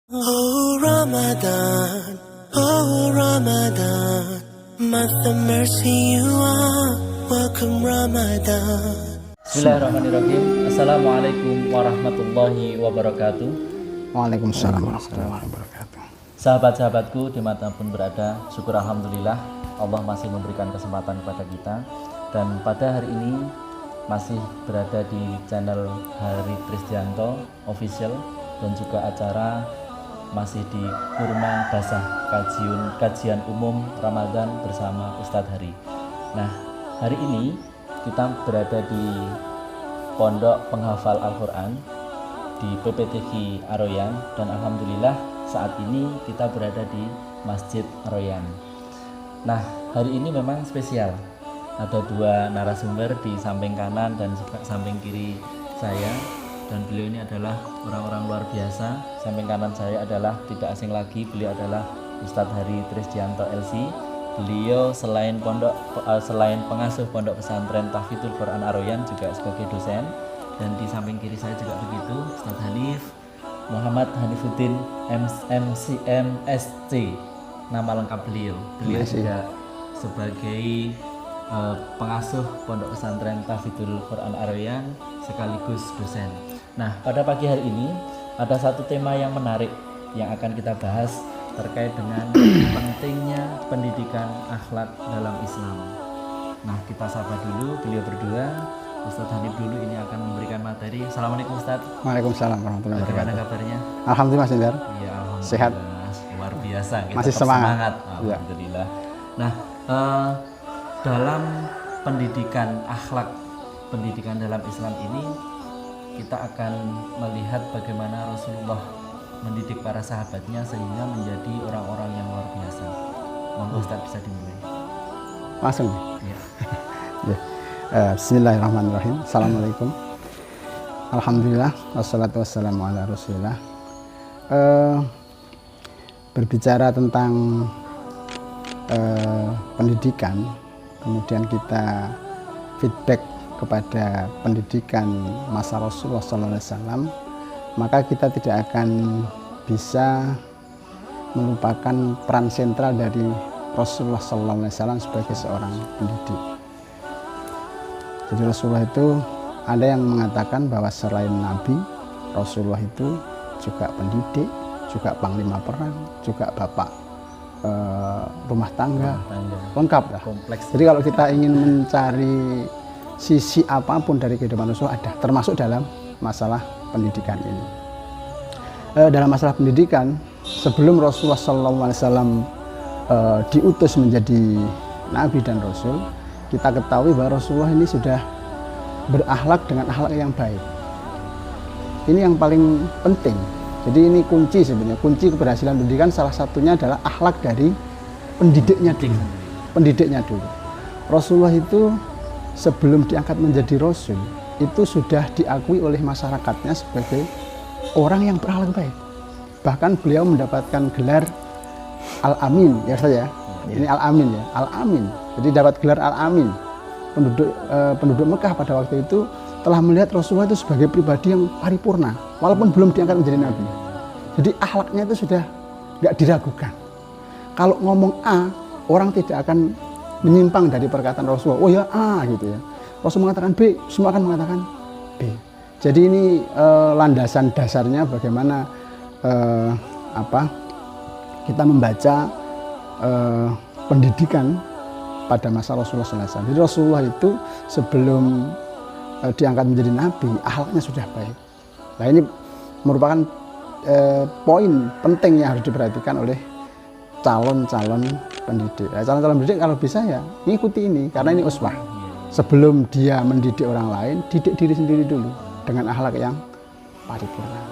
Oh Ramadan, oh Ramadan, month of mercy you are, welcome Ramadan. Bismillahirrahmanirrahim. Assalamualaikum warahmatullahi wabarakatuh. Waalaikumsalam warahmatullahi wabarakatuh. Sahabat-sahabatku dimanapun berada, syukur alhamdulillah Allah masih memberikan kesempatan kepada kita. Dan pada hari ini masih berada di channel Hari Trisdianto Official dan juga acara masih di Kurma Basah kajian umum Ramadan bersama Ustadz Hari. Nah, hari ini kita berada di Pondok Penghafal Al-Quran di PPTQ Aroyan, dan alhamdulillah saat ini kita berada di Masjid Aroyan. Nah, hari ini memang spesial. Ada dua narasumber di samping kanan dan samping kiri saya, dan beliau ini adalah orang-orang luar biasa. Samping kanan saya adalah tidak asing lagi, beliau adalah Ustadz Hari Trisdianto LC. Beliau selain pengasuh pondok pesantren Tahfidzul Quran Aroyan juga sebagai dosen, dan di samping kiri saya juga begitu Ustadz Hanif Muhammad Hanifuddin MSc, nama lengkap beliau juga sebagai pengasuh pondok pesantren Tahfidzul Quran Aroyan sekaligus dosen. Nah, pada pagi hari ini ada satu tema yang menarik yang akan kita bahas terkait dengan pentingnya pendidikan akhlak dalam Islam. Nah, kita sapa dulu beliau berdua. Ustadz Hanif dulu ini akan memberikan materi. Assalamualaikum Ustadz. Waalaikumsalam warahmatullahi wabarakatuh. Bagaimana kabarnya? Alhamdulillah Mas Indar. Iya, alhamdulillah. Sehat. Luar biasa. Kita masih semangat. Alhamdulillah. Nah, dalam pendidikan akhlak, pendidikan dalam Islam ini kita akan melihat bagaimana Rasulullah mendidik para sahabatnya sehingga menjadi orang-orang yang luar biasa. Monggo Ustaz bisa dimulai. Langsung. Ya. Ya. Bismillahirrahmanirrahim. Assalamualaikum. Alhamdulillah wassalatu wassalamu ala Rasulillah. Berbicara tentang pendidikan, kemudian kita feedback kepada pendidikan masa Rasulullah SAW, maka kita tidak akan bisa melupakan peran sentral dari Rasulullah SAW sebagai seorang pendidik. Jadi Rasulullah itu ada yang mengatakan bahwa selain Nabi, Rasulullah itu juga pendidik, juga panglima perang, juga bapak rumah tangga, lengkap lah. Kompleks. Jadi kalau kita ingin mencari sisi apapun dari kehidupan Rasulullah ada, termasuk dalam masalah pendidikan ini. Dalam masalah pendidikan, sebelum Rasulullah SAW diutus menjadi Nabi dan Rasul, kita ketahui bahwa Rasulullah ini sudah berakhlak dengan akhlak yang baik. Ini yang paling penting. Jadi ini kunci sebenarnya, kunci keberhasilan pendidikan salah satunya adalah akhlak dari pendidiknya dulu. Pendidiknya dulu. Rasulullah itu sebelum diangkat menjadi Rasul, itu sudah diakui oleh masyarakatnya sebagai orang yang berakhlak baik. Bahkan beliau mendapatkan gelar Al-Amin, ya saya. Ini Al-Amin ya, Al-Amin. Jadi dapat gelar Al-Amin. Penduduk Mekah pada waktu itu telah melihat Rasulullah itu sebagai pribadi yang paripurna, walaupun belum diangkat menjadi Nabi. Jadi akhlaknya itu sudah nggak diragukan. Kalau ngomong A, orang tidak akan menyimpang dari perkataan Rasulullah. Oh ya A gitu ya. Rasul mengatakan B, semua akan mengatakan B. Jadi ini landasan dasarnya bagaimana kita membaca pendidikan pada masa Rasulullah SAW. Jadi Rasulullah itu sebelum diangkat menjadi Nabi, akhlaknya sudah baik. Nah ini merupakan poin penting yang harus diperhatikan oleh calon-calon pendidik. Nah, calon-calon pendidik kalau bisa ya ngikuti ini, karena ini uswah. Sebelum dia mendidik orang lain, didik diri sendiri dulu dengan akhlak yang paripurna.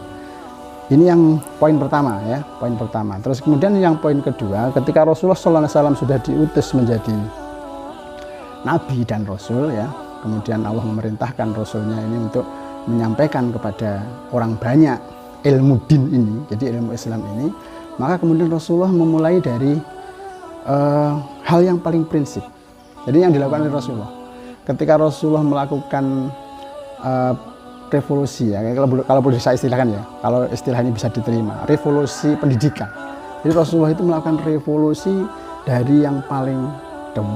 Ini yang poin pertama ya, poin pertama. Terus kemudian yang poin kedua, ketika Rasulullah SAW sudah diutus menjadi Nabi dan Rasul ya, kemudian Allah memerintahkan Rasulnya ini untuk menyampaikan kepada orang banyak ilmu din ini, jadi ilmu Islam ini, maka kemudian Rasulullah memulai dari hal yang paling prinsip. Jadi yang dilakukan oleh Rasulullah, ketika Rasulullah melakukan revolusi ya, kalau boleh saya istilahkan ya, kalau istilah ini bisa diterima, revolusi pendidikan. Jadi Rasulullah itu melakukan revolusi dari yang paling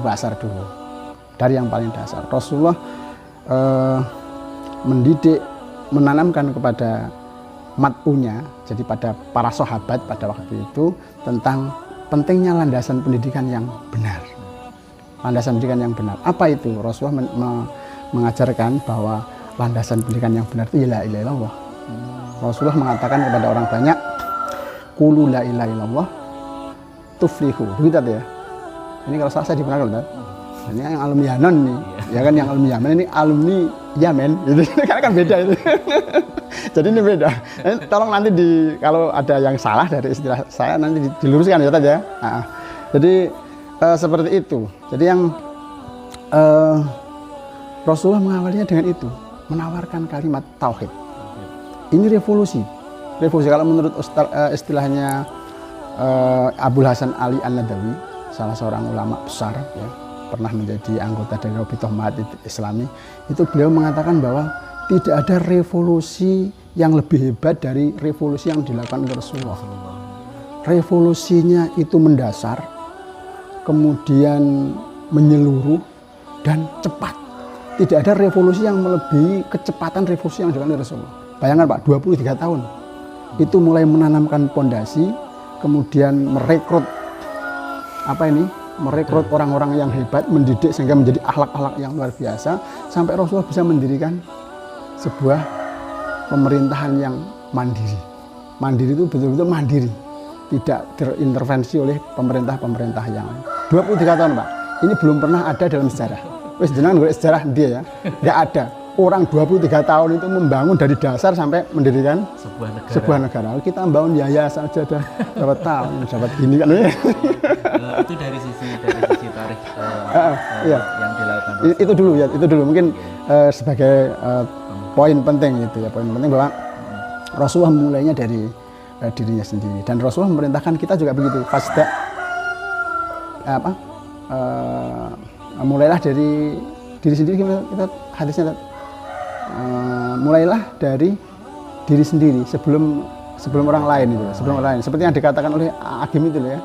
dasar dulu, dari yang paling dasar. Rasulullah mendidik, menanamkan kepada mat'unya, jadi pada para sahabat pada waktu itu, tentang pentingnya landasan pendidikan yang benar. Landasan pendidikan yang benar. Apa itu? Rasulullah mengajarkan bahwa landasan pendidikan yang benar itu la ilaha illallah. Rasulullah mengatakan kepada orang banyak, qulu la ilaha illallah tuflihu. Begitu ya. Ini kalau saya dibenarkan, Ustaz. Ini yang alumni Yanon nih, ya kan, yang alumni Yaman, ini alumni Yamen, gitu. Karena kan beda itu. Jadi ini beda. Tolong nanti kalau ada yang salah dari istilah saya nanti diluruskan ya, Ustaz ya. Nah, jadi seperti itu. Jadi yang Rasulullah mengawalinya dengan itu, menawarkan kalimat tauhid. Ini revolusi. Revolusi kalau menurut istilahnya Abul Hasan Ali An-Nadawi, salah seorang ulama besar ya, pernah menjadi anggota dari Rabithah Mahatid Islami, itu beliau mengatakan bahwa tidak ada revolusi yang lebih hebat dari revolusi yang dilakukan oleh Rasulullah. Revolusinya itu mendasar, kemudian menyeluruh dan cepat. Tidak ada revolusi yang melebihi kecepatan revolusi yang dilakukan oleh Rasulullah. Bayangkan Pak, 23 tahun. Itu mulai menanamkan pondasi, kemudian merekrut orang-orang yang hebat, mendidik sehingga menjadi akhlak-akhlak yang luar biasa, sampai Rasulullah bisa mendirikan sebuah pemerintahan yang mandiri. Mandiri itu betul-betul mandiri, tidak terintervensi oleh pemerintah-pemerintah yang lain. 23 tahun Pak, ini belum pernah ada dalam sejarah. Wes jenengan golek sejarah dia ya, nggak ada. Orang 23 tahun itu membangun dari dasar sampai mendirikan sebuah negara. Kita membangun yayasan saja dah berapa tahun, dapat gini kan. Itu dari sisi tarikh iya. yang dilakukan. Itu dulu mungkin sebagai poin penting itu ya, poin penting bahwa Rasulullah memulainya dari dirinya sendiri, dan Rasulullah memerintahkan kita juga begitu. Mulailah dari diri sendiri. Kita hadisnya mulailah dari diri sendiri sebelum orang lain itu, sebelum orang lain. Seperti yang dikatakan oleh Agim itu ya.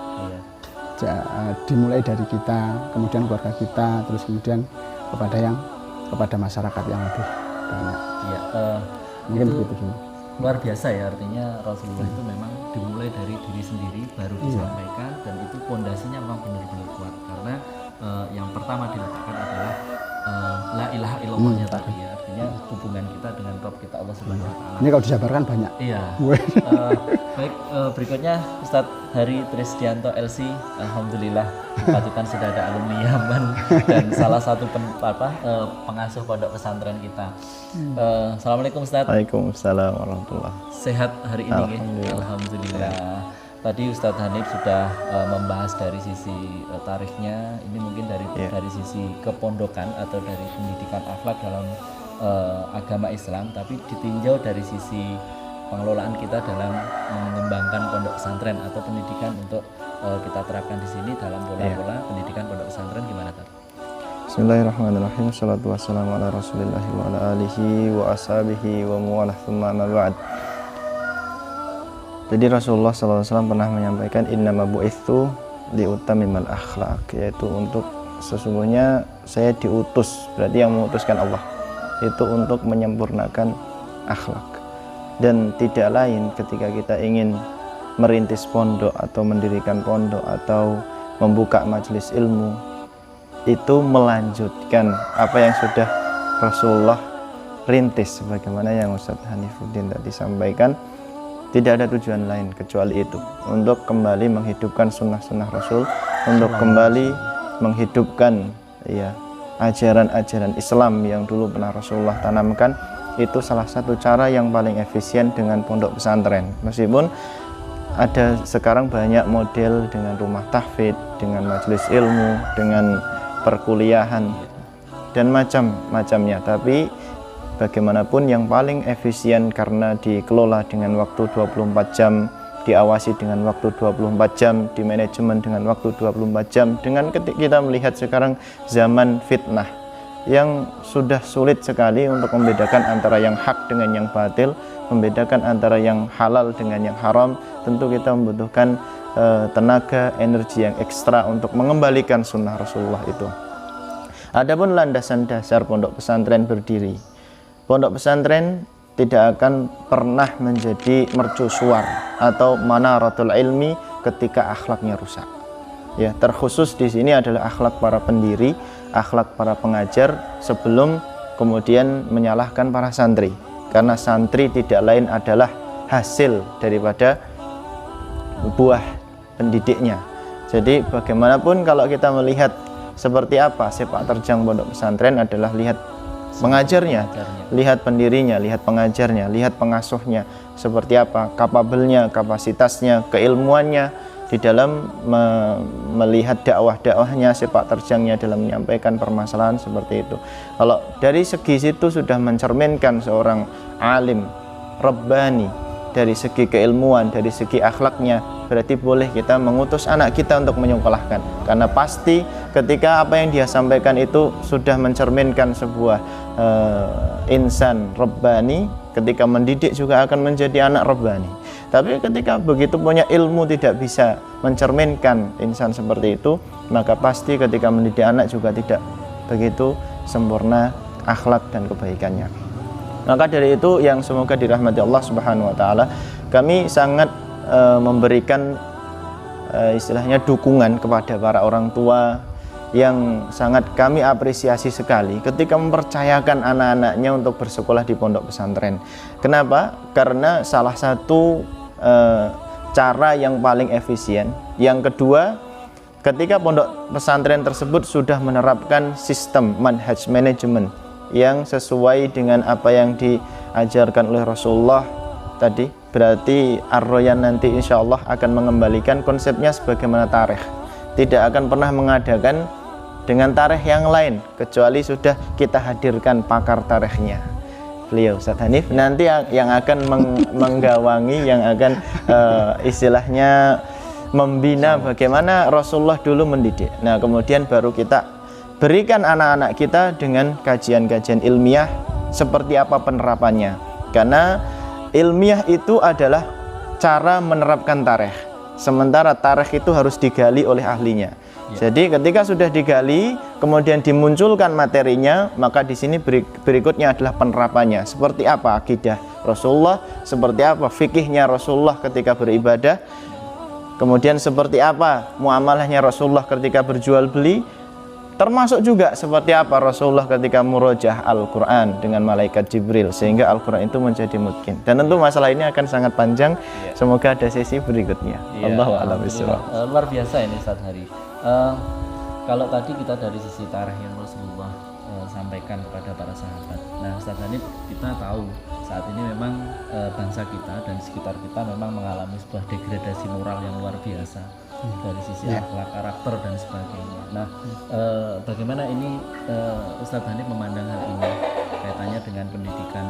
Dimulai dari kita, kemudian keluarga kita, terus kemudian kepada masyarakat yang lebih banyak. Iya, mungkin begitu dulu. Luar biasa ya, artinya Rasulullah itu memang dimulai dari diri sendiri baru disampaikan, dan itu pondasinya memang benar-benar kuat, karena yang pertama dilakukan adalah la ilaha illallahnya tadi ya, artinya hubungan kita dengan Rabb kita Allah Subhanahu wa taala. Ini kalau dijabarkan banyak. Iya. Baik, berikutnya Ustadz Hari Trisdianto LC, alhamdulillah Pacitan sudah ada alumni Yaman dan salah satu pengasuh pondok pesantren kita. Assalamualaikum Ustadz. Waalaikumsalam warahmatullahi. Sehat hari ini? Alhamdulillah. Tadi Ustadz Hanif sudah membahas dari sisi tarikhnya, ini mungkin dari sisi kepondokan atau dari pendidikan akhlak dalam agama Islam, tapi ditinjau dari sisi pengelolaan kita dalam mengembangkan pondok pesantren atau pendidikan untuk kita terapkan di sini dalam pola-pola pendidikan pondok pesantren, gimana tadi? Bismillahirrahmanirrahim. Wassalatu wassalamu ala Rasulillah wa ala alihi wa ashabihi wa muwalah thumma amma ba'd. Jadi Rasulullah SAW pernah menyampaikan innama bu'itsu liutammimal akhlaq, yaitu untuk sesungguhnya saya diutus, berarti yang mengutuskan Allah itu untuk menyempurnakan akhlak. Dan tidak lain ketika kita ingin merintis pondok atau mendirikan pondok atau membuka majelis ilmu, itu melanjutkan apa yang sudah Rasulullah rintis, sebagaimana yang Ustadz Hanifuddin tadi sampaikan. Tidak ada tujuan lain kecuali itu, untuk kembali menghidupkan sunnah-sunnah Rasul, untuk kembali menghidupkan ajaran-ajaran Islam yang dulu pernah Rasulullah tanamkan. Itu salah satu cara yang paling efisien dengan pondok pesantren. Meskipun ada sekarang banyak model dengan rumah tahfidz, dengan majelis ilmu, dengan perkuliahan dan macam-macamnya, tapi bagaimanapun yang paling efisien karena dikelola dengan waktu 24 jam, diawasi dengan waktu 24 jam, dimanajemen dengan waktu 24 jam. Dengan ketika kita melihat sekarang zaman fitnah, yang sudah sulit sekali untuk membedakan antara yang hak dengan yang batil, membedakan antara yang halal dengan yang haram. Tentu kita membutuhkan tenaga, energi yang ekstra untuk mengembalikan sunnah Rasulullah itu. Adapun landasan dasar pondok pesantren berdiri, pondok pesantren tidak akan pernah menjadi mercusuar atau manaratul ilmi ketika akhlaknya rusak. Ya, terkhusus di sini adalah akhlak para pendiri, akhlak para pengajar sebelum kemudian menyalahkan para santri. Karena santri tidak lain adalah hasil daripada buah pendidiknya. Jadi bagaimanapun kalau kita melihat seperti apa sepak terjang pondok pesantren adalah lihat pengajarnya, lihat pendirinya, lihat pengajarnya, lihat pengasuhnya, seperti apa kapabelnya, kapasitasnya, keilmuannya di dalam melihat dakwah-dakwahnya, sepak terjangnya dalam menyampaikan permasalahan seperti itu. Kalau dari segi situ sudah mencerminkan seorang alim Rabbani, dari segi keilmuan, dari segi akhlaknya, berarti boleh kita mengutus anak kita untuk menyekolahkan, karena pasti ketika apa yang dia sampaikan itu sudah mencerminkan sebuah insan Rabbani, ketika mendidik juga akan menjadi anak Rabbani. Tapi ketika begitu punya ilmu tidak bisa mencerminkan insan seperti itu, maka pasti ketika mendidik anak juga tidak begitu sempurna akhlak dan kebaikannya. Maka dari itu yang semoga dirahmati Allah Subhanahu wa taala, kami sangat memberikan istilahnya dukungan kepada para orang tua yang sangat kami apresiasi sekali ketika mempercayakan anak-anaknya untuk bersekolah di pondok pesantren. Kenapa? Karena salah satu cara yang paling efisien. Yang kedua, ketika pondok pesantren tersebut sudah menerapkan sistem manhaj manajemen yang sesuai dengan apa yang diajarkan oleh Rasulullah tadi, berarti Ar-Royan nanti insya Allah akan mengembalikan konsepnya sebagaimana tarikh, tidak akan pernah mengadakan dengan tarikh yang lain kecuali sudah kita hadirkan pakar tarikhnya, beliau Ustaz Hanif nanti yang akan menggawangi, yang akan istilahnya membina bagaimana Rasulullah dulu mendidik. Nah kemudian baru kita berikan anak-anak kita dengan kajian-kajian ilmiah seperti apa penerapannya, karena ilmiah itu adalah cara menerapkan tarikh, sementara tarikh itu harus digali oleh ahlinya. Jadi ketika sudah digali kemudian dimunculkan materinya, maka di sini berikutnya adalah penerapannya. Seperti apa akidah Rasulullah, seperti apa fikihnya Rasulullah ketika beribadah, kemudian seperti apa muamalahnya Rasulullah ketika berjual beli, termasuk juga seperti apa Rasulullah ketika murojaah Al-Quran dengan malaikat Jibril sehingga Al-Quran itu menjadi mungkin. Dan tentu masalah ini akan sangat panjang. Semoga ada sesi berikutnya. Allahu a'lam bishawab. Luar biasa ini Ustaz Hari. Kalau tadi kita dari sisi tarikh yang Rasulullah sampaikan kepada para sahabat. Nah Ustaz Hanif, kita tahu saat ini memang bangsa kita dan sekitar kita memang mengalami sebuah degradasi moral yang luar biasa dari sisi akhlak, karakter dan sebagainya. Nah bagaimana ini Ustaz Hanif memandang hal ini kaitannya dengan pendidikan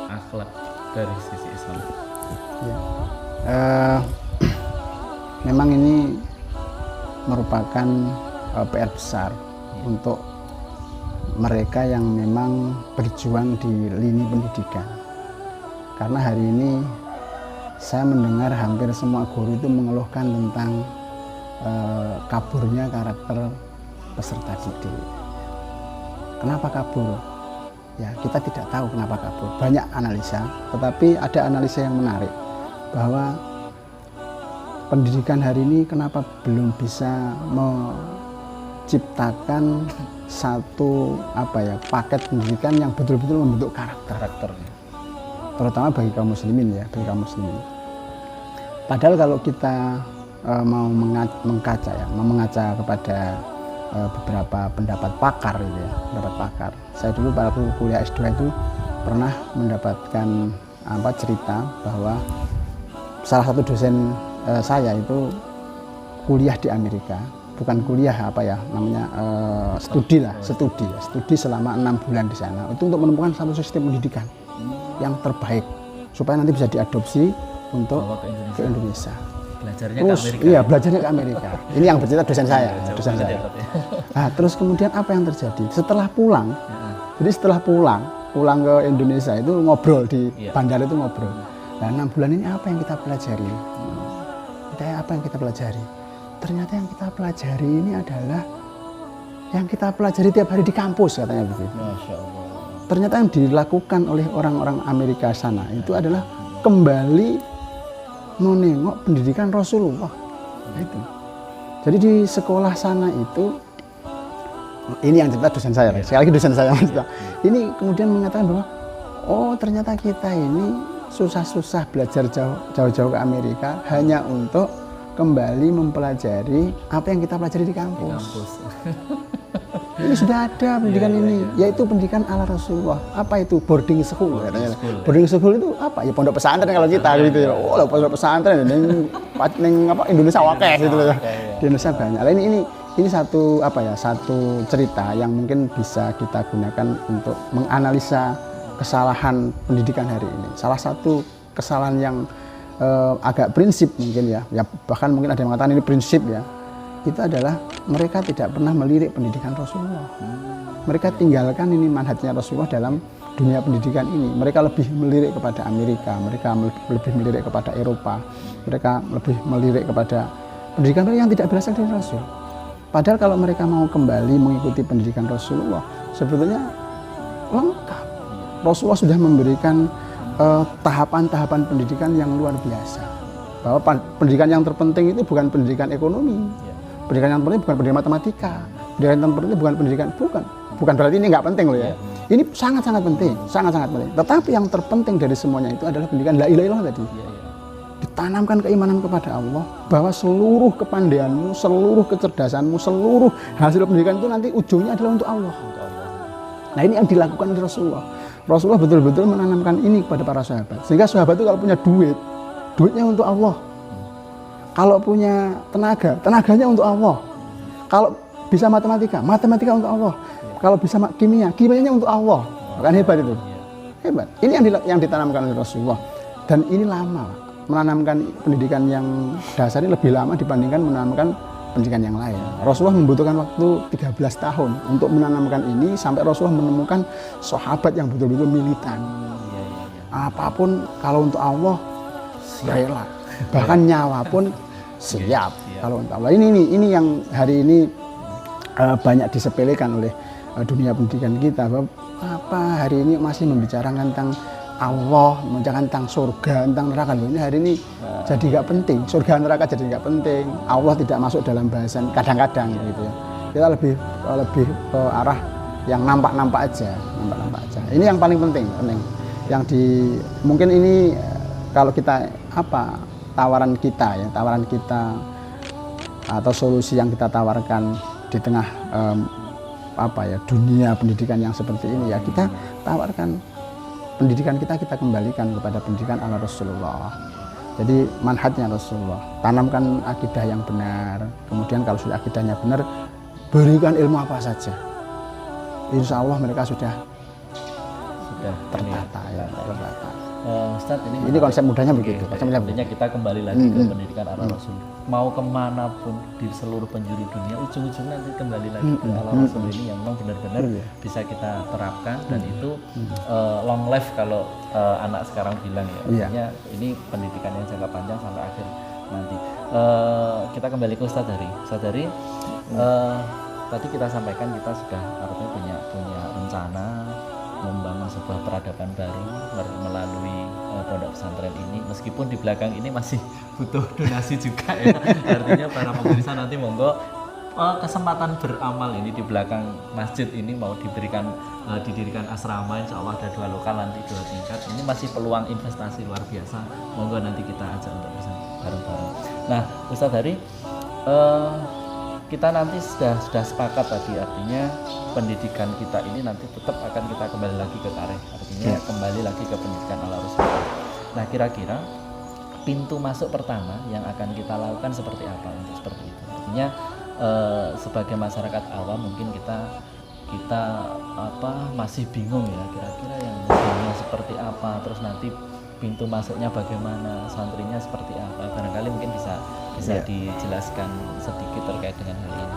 akhlak dari sisi Islam? Memang ini merupakan PR besar untuk mereka yang memang berjuang di lini pendidikan. Karena hari ini saya mendengar hampir semua guru itu mengeluhkan tentang kaburnya karakter peserta didik. Kenapa kabur? Ya, kita tidak tahu kenapa kabur. Banyak analisa, tetapi ada analisa yang menarik bahwa pendidikan hari ini kenapa belum bisa menciptakan satu paket pendidikan yang betul-betul membentuk karakternya, terutama bagi kaum muslimin ya, bagi kaum muslimin. Padahal kalau kita mau mengaca kepada beberapa pendapat pakar itu ya, pendapat pakar. Saya dulu pada kuliah S2 itu pernah mendapatkan cerita bahwa salah satu dosen saya itu kuliah di Amerika, bukan kuliah studi selama 6 bulan di sana itu untuk menemukan satu sistem pendidikan yang terbaik supaya nanti bisa diadopsi untuk ke Indonesia. Belajarnya terus, ke Amerika. Iya, belajarnya ke Amerika. Ini yang bercerita dosen saya. Nah, terus kemudian apa yang terjadi? Setelah pulang, jadi setelah pulang ke Indonesia itu ngobrol di bandara itu ngobrol. Nah, 6 bulan ini apa yang kita pelajari? Apa yang kita pelajari? Ternyata yang kita pelajari ini adalah yang kita pelajari tiap hari di kampus, katanya begitu. Masya Allah. Ternyata yang dilakukan oleh orang-orang Amerika sana itu adalah kembali menengok pendidikan Rasulullah. Itu. Jadi di sekolah sana itu, ini yang cerita dosen saya, sekali lagi dosen saya Mas. Ini kemudian mengatakan bahwa oh ternyata kita ini susah-susah belajar jauh-jauh ke Amerika hanya untuk kembali mempelajari apa yang kita pelajari di kampus. Ini sudah ada pendidikan ini, yaitu pendidikan ala Rasulullah. Apa itu? Boarding school katanya. Boarding school itu apa? Ya pondok pesantren kalau kita gitu ya. Oh, pondok pesantren ning apa Indonesia wakeh gitu loh. Di Indonesia banyak. Lah ini satu satu cerita yang mungkin bisa kita gunakan untuk menganalisa kesalahan pendidikan hari ini. Salah satu kesalahan yang agak prinsip mungkin ya bahkan mungkin ada yang mengatakan ini prinsip ya, itu adalah mereka tidak pernah melirik pendidikan Rasulullah. Mereka tinggalkan ini manhajnya Rasulullah dalam dunia pendidikan ini. Mereka lebih melirik kepada Amerika, mereka lebih melirik kepada Eropa, mereka lebih melirik kepada pendidikan yang tidak berasal dari Rasul. Padahal kalau mereka mau kembali mengikuti pendidikan Rasulullah, sebetulnya lengkap. Rasulullah sudah memberikan tahapan-tahapan pendidikan yang luar biasa. Bahwa pendidikan yang terpenting itu bukan pendidikan ekonomi. Pendidikan yang terpenting bukan pendidikan matematika. Pendidikan yang terpenting bukan pendidikan bukan berarti ini nggak penting loh ya. Ini sangat-sangat penting, sangat-sangat penting. Tetapi yang terpenting dari semuanya itu adalah pendidikan la ilaha illallah tadi. Ditanamkan keimanan kepada Allah bahwa seluruh kepandaianmu, seluruh kecerdasanmu, seluruh hasil pendidikan itu nanti ujungnya adalah untuk Allah. Nah, ini yang dilakukan oleh Rasulullah. Rasulullah betul-betul menanamkan ini kepada para sahabat. Sehingga sahabat itu kalau punya duitnya untuk Allah. Kalau punya tenaga, tenaganya untuk Allah. Kalau bisa matematika untuk Allah. Kalau bisa kimianya untuk Allah. Kan hebat itu. Hebat. Ini yang ditanamkan oleh Rasulullah. Dan ini lama. Menanamkan pendidikan yang dasar ini lebih lama dibandingkan menanamkan pendidikan yang lain. Rasulullah membutuhkan waktu 13 tahun untuk menanamkan ini sampai Rasulullah menemukan sahabat yang betul-betul militan. Apapun kalau untuk Allah rela. Bahkan nyawa pun siap kalau untuk Allah. Ini yang hari ini banyak disepelekan oleh dunia pendidikan kita. Bahwa apa hari ini masih membicarakan tentang Allah, membicarakan tentang surga, tentang neraka. Ini hari ini jadi nggak penting. Surga neraka jadi nggak penting. Allah tidak masuk dalam bahasan kadang-kadang gitu ya. Kita lebih ke arah yang nampak-nampak aja. Ini yang paling penting. Yang mungkin ini kalau kita tawaran kita atau solusi yang kita tawarkan di tengah dunia pendidikan yang seperti ini ya, kita tawarkan pendidikan kita kembalikan kepada pendidikan ala Rasulullah. Jadi manhajnya Rasulullah, tanamkan akidah yang benar. Kemudian kalau sudah akidahnya benar, berikan ilmu apa saja. Insya Allah mereka sudah tertata ya, tertata. Ustadz, ini konsep mudahnya begitu. Artinya kita kembali lagi ke pendidikan ala Rasul. Mau kemanapun di seluruh penjuru dunia, ujung-ujungnya nanti kembali lagi ke ala Rasul ini yang memang benar-benar bisa kita terapkan dan itu long life kalau anak sekarang bilang ya. Artinya ini pendidikan yang jangka panjang sampai akhir nanti. Kita kembali ke Ustadz Dari. Tadi kita sampaikan kita sudah artinya punya rencana membangun sebuah peradaban baru melalui pondok pesantren ini, meskipun di belakang ini masih butuh donasi juga ya. Artinya para pemirsa nanti monggo kesempatan beramal ini di belakang masjid ini mau didirikan asrama, insya Allah ada 2 lokal nanti 2 tingkat. Ini masih peluang investasi luar biasa, monggo nanti kita ajak untuk bersama bareng-bareng. Nah Ustadz Hari, kita nanti sudah sepakat tadi, artinya pendidikan kita ini nanti tetap akan kita kembali lagi ke tarikh, artinya kembali lagi ke pendidikan ala Rasulullah. Nah kira-kira pintu masuk pertama yang akan kita lakukan seperti apa untuk seperti itu? Artinya sebagai masyarakat awam mungkin kita masih bingung ya, kira-kira yang modelnya seperti apa, terus nanti pintu masuknya bagaimana, santrinya seperti apa, barangkali mungkin bisa dijelaskan sedikit terkait dengan hal ini.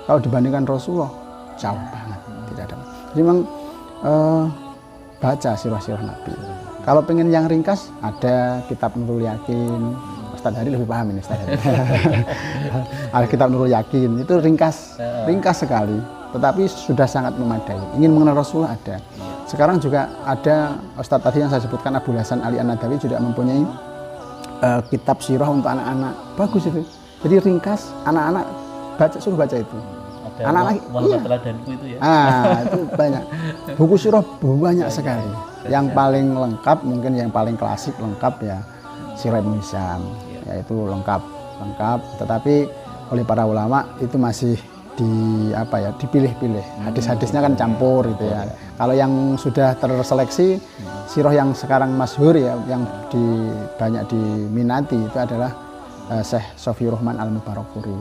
Kalau dibandingkan Rasulullah jauh banget, tidak ada. Jadi memang baca sirah-sirah Nabi. Kalau pengen yang ringkas, ada kitab Nurul Yakin. Ustadz Hari lebih paham ini, Ustadz Hari. Ada kitab Nurul Yakin, itu ringkas sekali, tetapi sudah sangat memadai. Ingin mengenal Rasulullah ada. Sekarang juga ada Ustadz tadi yang saya sebutkan, Abul Hasan Ali An-Nadawi juga mempunyai kitab sirah untuk anak-anak. Bagus itu. Jadi ringkas, anak-anak suruh baca itu. Anak-anak iya. Teladanku itu ya. Itu banyak. Buku sirah banyak sekali. Yang paling lengkap mungkin yang paling klasik lengkap ya Sirah Ibnu Hisham, yaitu lengkap. Tetapi oleh para ulama itu masih dipilih-pilih. Hadis-hadisnya kan campur gitu ya. Kalau yang sudah terseleksi sirah yang sekarang masyhur ya, yang banyak diminati itu adalah Syekh Sofiur Rahman Al-Mubarakfuri,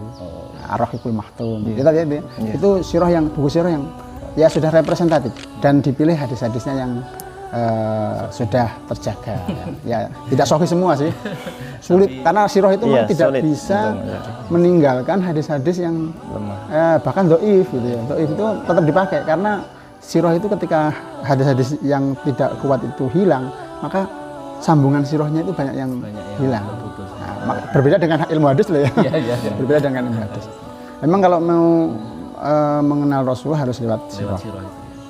Ar-Rahiqul Maktum. Itu buku sirah yang ya sudah representatif dan dipilih hadis-hadisnya yang sudah terjaga. Ya, tidak sahih semua sih. Sulit karena sirah itu tidak bisa meninggalkan hadis-hadis yang bahkan dhaif gitu ya. Dhaif itu tetap dipakai karena sirah itu ketika hadis-hadis yang tidak kuat itu hilang, maka sambungan sirahnya itu banyak yang hilang. Berbeda dengan ilmu hadis lah ya. Berbeda dengan ilmu hadis. Memang kalau mau mengenal Rasulullah harus lewat sirah.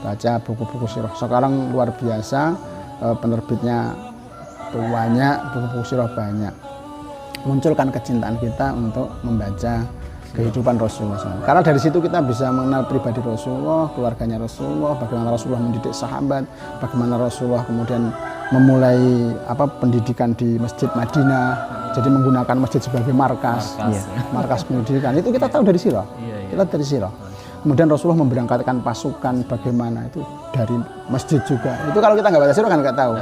Baca buku-buku sirah. Sekarang luar biasa, penerbitnya banyak, buku-buku sirah banyak. Munculkan kecintaan kita untuk membaca kehidupan Rasulullah SAW. Karena dari situ kita bisa mengenal pribadi Rasulullah, keluarganya Rasulullah, bagaimana Rasulullah mendidik sahabat, bagaimana Rasulullah kemudian memulai pendidikan di Masjid Madinah. Jadi menggunakan masjid sebagai markas pendidikan. Itu kita tahu dari sirah. Kita dari sirah. Kemudian Rasulullah memberangkatkan pasukan bagaimana itu dari masjid juga. Itu kalau kita nggak baca sirah kan nggak tahu.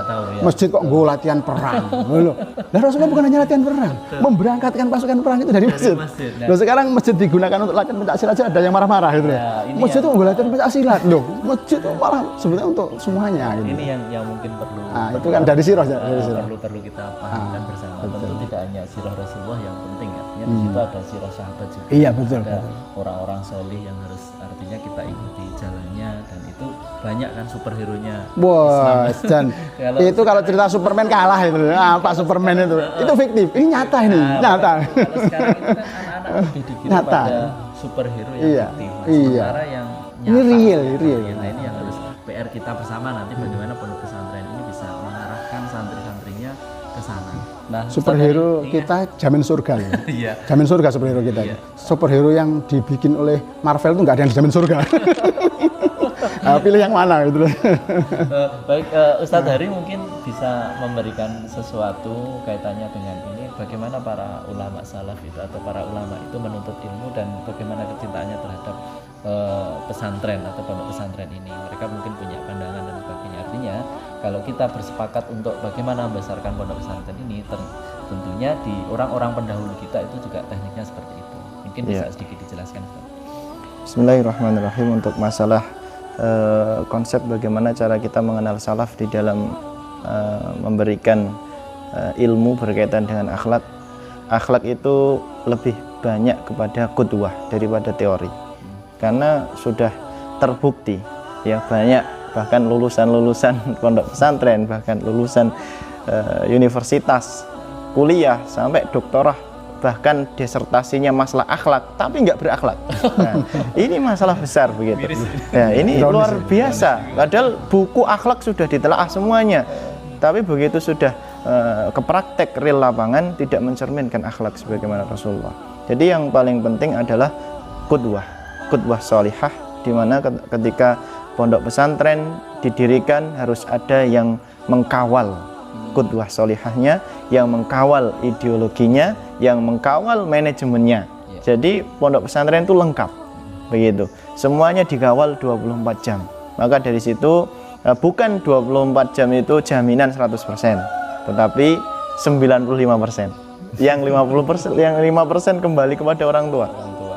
Masjid kok gue latihan perang. Loh, Rasulullah bukan hanya latihan perang, memberangkatkan pasukan perang itu dari masjid. Loh, sekarang masjid digunakan untuk latihan pencak silat aja ada yang marah-marah gitu ya. Masjid itu gue latihan pencak silat. Loh, masjid itu malah sebenarnya untuk semuanya gitu. Ini yang mungkin perlu. Itu kan dari sirah ya. Perlu kita pahamkan bersama. Tentu tidak hanya sirah Rasulullah yang penting ya. Di situ ada sirah sahabat juga. Iya betul. Ada orang-orang solih yang harus artinya kita ikuti jalannya, dan itu banyak kan superhero-nya. Wah, dan itu kalau cerita Superman kalah itu. Apa Superman itu fiktif. Ini nyata ini, nyata. Kalau sekarang itu kan anak-anak lebih dikira pada superhero yang fiktif. Sementara yang nyata. Ini real. Nah, ini yang harus PR kita bersama nanti, bagaimana pondok pesantren ini bisa mengarahkan santri-santrinya ke sana. Nah, superhero kita jamin surga ya. Iya. Jamin surga superhero kita. Iya. Superhero yang dibikin oleh Marvel itu nggak ada yang dijamin surga. Pilih yang mana gitu. Baik, Ustadz Hari mungkin bisa memberikan sesuatu kaitannya dengan ini, bagaimana para ulama salaf itu atau para ulama itu menuntut ilmu dan bagaimana kecintaannya terhadap pesantren atau pondok pesantren ini. Mereka mungkin punya pandangan dan sebagainya. Artinya kalau kita bersepakat untuk bagaimana membesarkan pondok pesantren ini, tentunya di orang-orang pendahulu kita itu juga tekniknya seperti itu. Mungkin bisa sedikit dijelaskan, Ustaz. Bismillahirrahmanirrahim. Untuk masalah konsep bagaimana cara kita mengenal salaf di dalam memberikan ilmu berkaitan dengan akhlak. Akhlak itu lebih banyak kepada qudwah daripada teori. Karena sudah terbukti ya, banyak bahkan lulusan pondok pesantren, bahkan lulusan universitas, kuliah sampai doktorah, bahkan disertasinya masalah akhlak tapi nggak berakhlak. Nah, ini masalah besar begitu. Ya, ini luar biasa. Padahal buku akhlak sudah ditelaah semuanya, tapi begitu sudah ke praktek real lapangan tidak mencerminkan akhlak sebagaimana Rasulullah. Jadi yang paling penting adalah qudwah sholihah, di mana ketika pondok pesantren didirikan harus ada yang mengkawal qudwah sholihahnya, yang mengkawal ideologinya, yang mengkawal manajemennya. Jadi pondok pesantren itu lengkap begitu, semuanya dikawal 24 jam. Maka dari situ bukan 24 jam itu jaminan 100%, tetapi 95%. Yang 5% kembali kepada orang tua.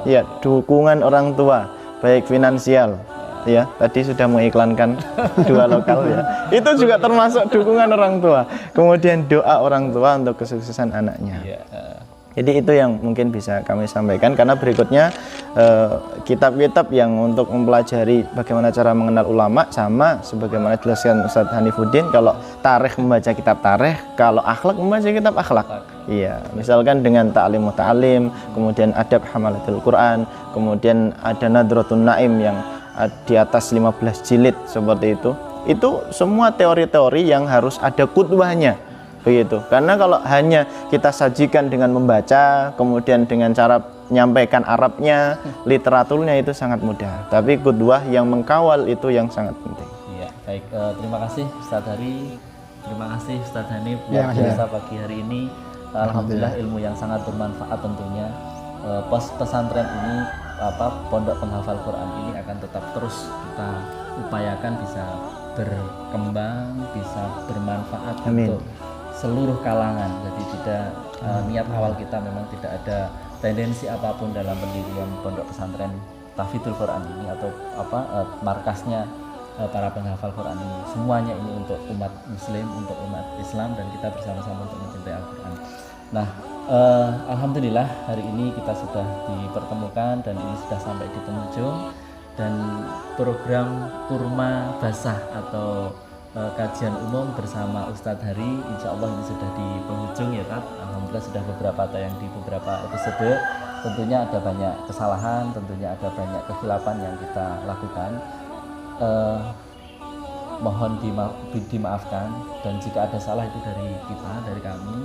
Ya, dukungan orang tua, baik finansial, ya, tadi sudah mengiklankan 2 lokal ya. Itu juga termasuk dukungan orang tua. Kemudian doa orang tua untuk kesuksesan anaknya. Jadi itu yang mungkin bisa kami sampaikan, karena berikutnya kitab-kitab yang untuk mempelajari bagaimana cara mengenal ulama, sama sebagaimana jelaskan Ustadz Hanifuddin, kalau tarikh membaca kitab tarikh, kalau akhlak membaca kitab akhlak. Iya, misalkan dengan ta'lim muta'alim, kemudian adab hamalatul Quran, kemudian ada Nadratun Naim yang di atas 15 jilid seperti itu. Itu semua teori-teori yang harus ada qudwahnya. Begitu, karena kalau hanya kita sajikan dengan membaca, kemudian dengan cara menyampaikan Arabnya, literaturnya itu sangat mudah, tapi qudwah yang mengkawal itu yang sangat penting. Iya, baik, terima kasih Ustadz Hari, terima kasih Ustadz Hanif Ya, luar biasa pagi hari ini. Alhamdulillah ilmu yang sangat bermanfaat tentunya. Pos pesantren ini, pondok penghafal Quran ini akan tetap terus kita upayakan bisa berkembang, bisa bermanfaat. Amin. Untuk seluruh kalangan. Jadi tidak niat awal kita memang tidak ada tendensi apapun dalam pendirian pondok pesantren Tahfidzul Quran ini atau markasnya para penghafal Quran ini. Semuanya ini untuk umat muslim, untuk umat Islam, dan kita bersama-sama untuk mencintai Al-Quran. Nah, alhamdulillah hari ini kita sudah dipertemukan dan ini sudah sampai di penghujung, dan program Kurma Basah atau kajian umum bersama Ustadz Hari insya Allah ini sudah di penghujung ya Kak. Alhamdulillah sudah beberapa tayang di beberapa episode. Tentunya ada banyak kesalahan, tentunya ada banyak kekhilafan yang kita lakukan. Mohon dimaafkan, dan jika ada salah itu dari kita, dari kami.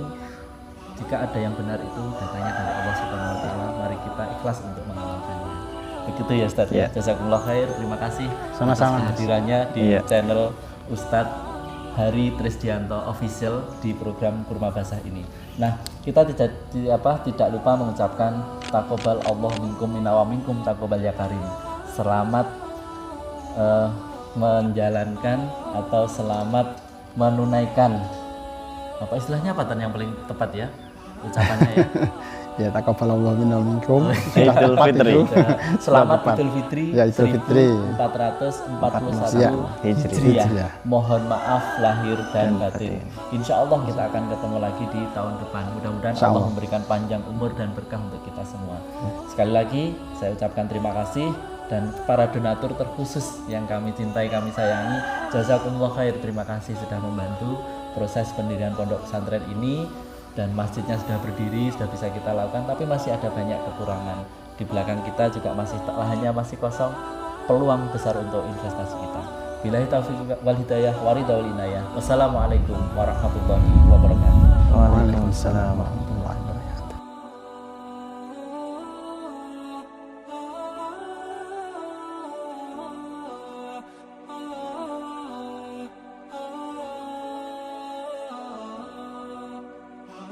Jika ada yang benar itu datanya dari Allah Subhanahu wa taala, mari kita ikhlas untuk mengamalkannya. Begitu ya Ustadz ya. Jazakumullah khair. Terima kasih Sama-sama, atas kehadirannya di Iya. channel Ustadz Hari Trisdianto Official di program Kurma Basah ini. Nah, kita tidak lupa mengucapkan takobal Allah minkum minawa minkum takobal ya karim. Selamat menjalankan atau selamat menunaikan, apa istilahnya, apa yang paling tepat ya ucapannya ya? Ya, taqabbalallahu minna wa minkum. Idul Fitri. Selamat Idul Fitri Ya, Idul Fitri. 1441 Ya, Hijriah. Hijriah. Mohon maaf lahir dan batin. Insya Allah kita akan ketemu lagi di tahun depan. Mudah-mudahan Insya Allah Allah. memberikan panjang umur dan berkah untuk kita semua. Sekali lagi saya ucapkan terima kasih, dan para donatur terkhusus yang kami cintai, kami sayangi, jazakumullah khair. Terima kasih sudah membantu proses pendirian pondok pesantren ini. Dan masjidnya sudah berdiri, sudah bisa kita lakukan, tapi masih ada banyak kekurangan. Di belakang kita juga lahannya masih kosong, peluang besar untuk investasi kita. Billahi taufiq wal hidayah, waridha wal inayah. Wassalamualaikum warahmatullahi wabarakatuh. Waalaikumsalam.